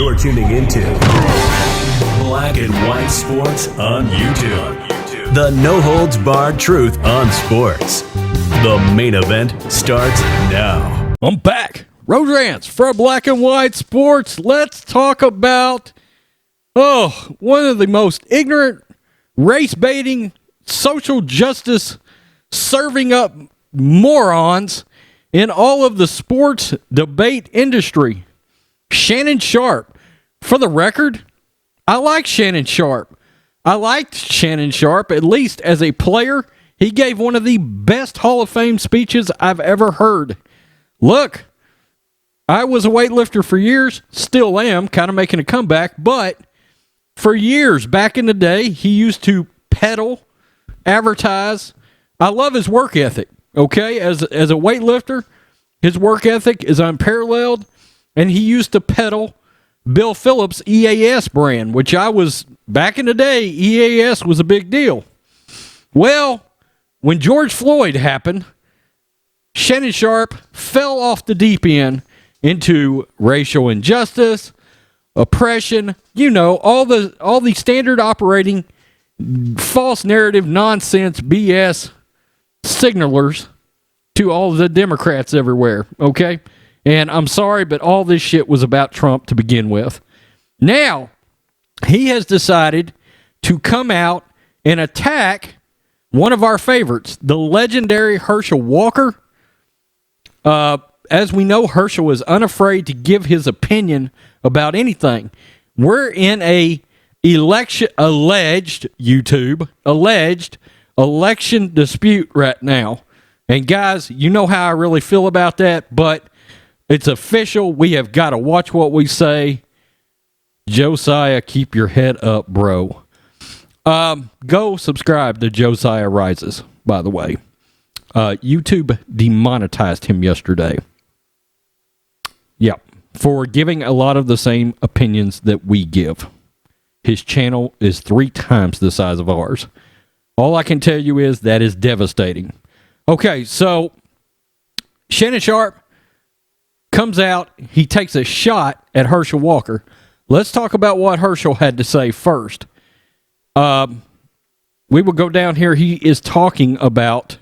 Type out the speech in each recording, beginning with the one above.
You're tuning into Black and White Sports on YouTube. The no-holds-barred truth on sports. The main event starts now. I'm back. Rodrance for Black and White Sports. Let's talk about, one of the most ignorant, race-baiting, social justice serving up morons in all of the sports debate industry. Shannon Sharpe. For the record, I like Shannon Sharpe. I liked Shannon Sharpe, at least as a player. He gave one of the best Hall of Fame speeches I've ever heard. Look, I was a weightlifter for years, still am, kind of making a comeback, but for years back in the day, he used to peddle, advertise. I love his work ethic, okay? As a weightlifter, his work ethic is unparalleled, and he used to peddle Bill Phillips' EAS brand, which back in the day, EAS was a big deal. Well, when George Floyd happened, Shannon Sharpe fell off the deep end into racial injustice, oppression, all the standard operating false narrative nonsense BS signalers to all the Democrats everywhere, okay? And I'm sorry, but all this shit was about Trump to begin with. Now, he has decided to come out and attack one of our favorites, the legendary Herschel Walker. As we know, Herschel is unafraid to give his opinion about anything. We're in a alleged election dispute right now. And guys, you know how I really feel about that, but it's official. We have got to watch what we say. Josiah, keep your head up, bro. Go subscribe to Josiah Rises, by the way. YouTube demonetized him yesterday. Yep, for giving a lot of the same opinions that we give. His channel is 3 times the size of ours. All I can tell you is that is devastating. Okay, so Shannon Sharpe comes out. He takes a shot at Herschel Walker. Let's talk about what Herschel had to say first. We will go down here. He is talking about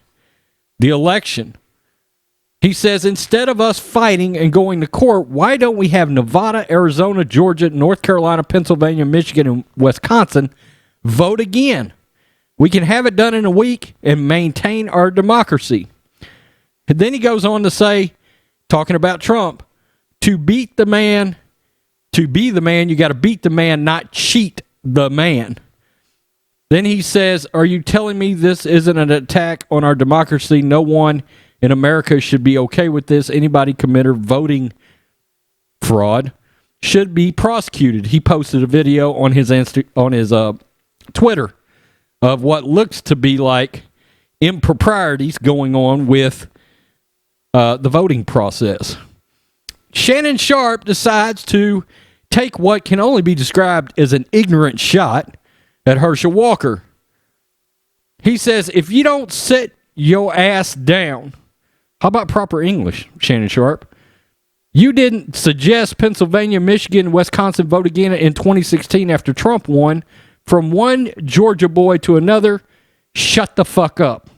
the election. He says, instead of us fighting and going to court, why don't we have Nevada, Arizona, Georgia, North Carolina, Pennsylvania, Michigan, and Wisconsin vote again? We can have it done in a week and maintain our democracy. And then he goes on to say, talking about Trump, to be the man, you got to beat the man, not cheat the man. Then he says, are you telling me this isn't an attack on our democracy? No one in America should be okay with this. Anybody committed voting fraud should be prosecuted. He posted a video on his Twitter of what looks to be like improprieties going on with the voting process. Shannon Sharpe decides to take what can only be described as an ignorant shot at Herschel Walker. He says, if you don't sit your ass down, how about proper English, Shannon Sharpe? You didn't suggest Pennsylvania, Michigan, Wisconsin vote again in 2016 after Trump won. From one Georgia boy to another, shut the fuck up.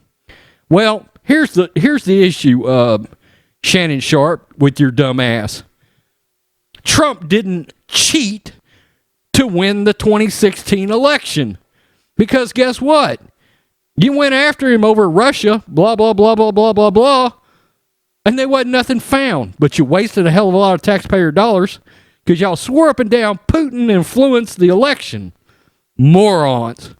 Well, here's the issue, Shannon Sharpe, with your dumb ass. Trump didn't cheat to win the 2016 election. Because guess what? You went after him over Russia, blah, blah, blah, blah, blah, blah, blah, and there wasn't nothing found. But you wasted a hell of a lot of taxpayer dollars because y'all swore up and down Putin influenced the election. Morons.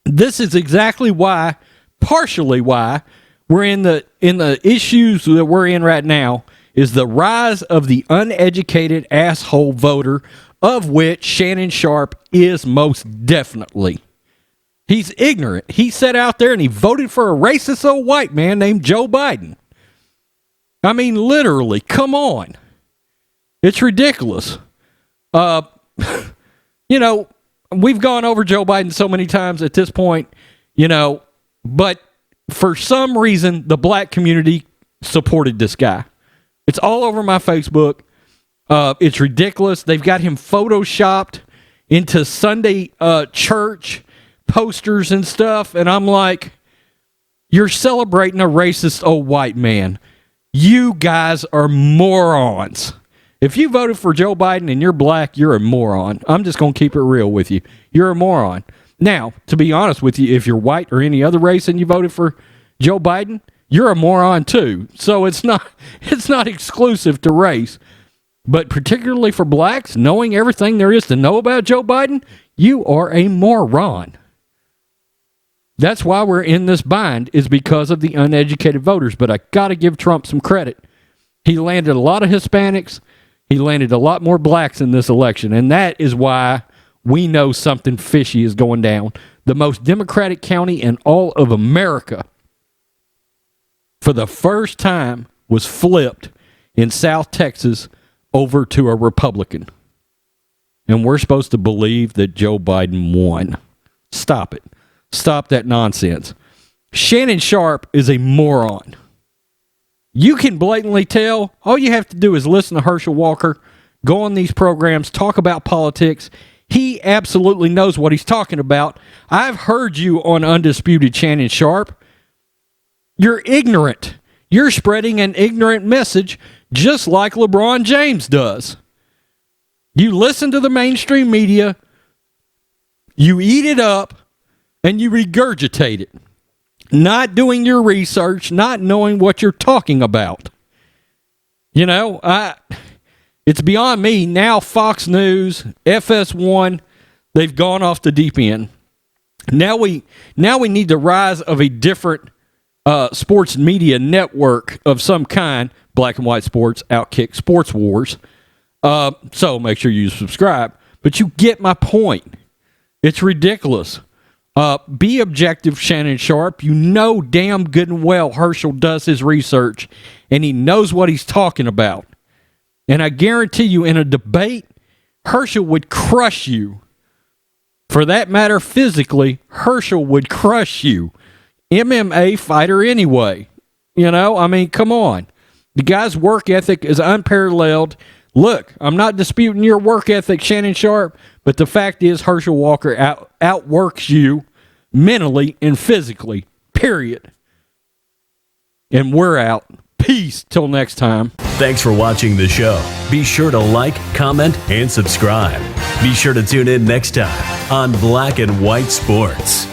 This is exactly why, partially why, we're in the issues that we're in right now, is the rise of the uneducated asshole voter, of which Shannon Sharpe is most definitely. He's ignorant. He sat out there and he voted for a racist old white man named Joe Biden. I mean, literally, come on. It's ridiculous. We've gone over Joe Biden so many times at this point, but for some reason, the black community supported this guy. It's all over my Facebook. It's ridiculous. They've got him photoshopped into Sunday church posters and stuff. And I'm like, you're celebrating a racist old white man. You guys are morons. If you voted for Joe Biden and you're black, you're a moron. I'm just going to keep it real with you. You're a moron. Now, to be honest with you, if you're white or any other race and you voted for Joe Biden, you're a moron too. So it's not exclusive to race. But particularly for blacks, knowing everything there is to know about Joe Biden, you are a moron. That's why we're in this bind, is because of the uneducated voters. But I got to give Trump some credit. He landed a lot of Hispanics. He landed a lot more blacks in this election. And that is why we know something fishy is going down. The most Democratic county in all of America, for the first time, was flipped in South Texas over to a Republican. And we're supposed to believe that Joe Biden won. Stop it. Stop that nonsense. Shannon Sharpe is a moron. You can blatantly tell. All you have to do is listen to Herschel Walker, go on these programs, talk about politics. He absolutely knows what he's talking about. I've heard you on Undisputed Shannon Sharpe. You're ignorant. You're spreading an ignorant message just like LeBron James does. You listen to the mainstream media, you eat it up, and you regurgitate it. Not doing your research, not knowing what you're talking about. You know, it's beyond me. Now Fox News, FS1, they've gone off the deep end. Now we need the rise of a different sports media network of some kind. Black and White Sports, Outkick Sports Wars. So make sure you subscribe. But you get my point. It's ridiculous. Be objective, Shannon Sharpe. You know damn good and well Herschel does his research, and he knows what he's talking about. And I guarantee you, in a debate, Herschel would crush you. For that matter, physically, Herschel would crush you. MMA fighter anyway. You know, I mean, come on. The guy's work ethic is unparalleled. Look, I'm not disputing your work ethic, Shannon Sharpe, but the fact is Herschel Walker outworks you mentally and physically, period. And we're out. Peace till next time. Thanks for watching the show. Be sure to like, comment, and subscribe. Be sure to tune in next time on Black and White Sports.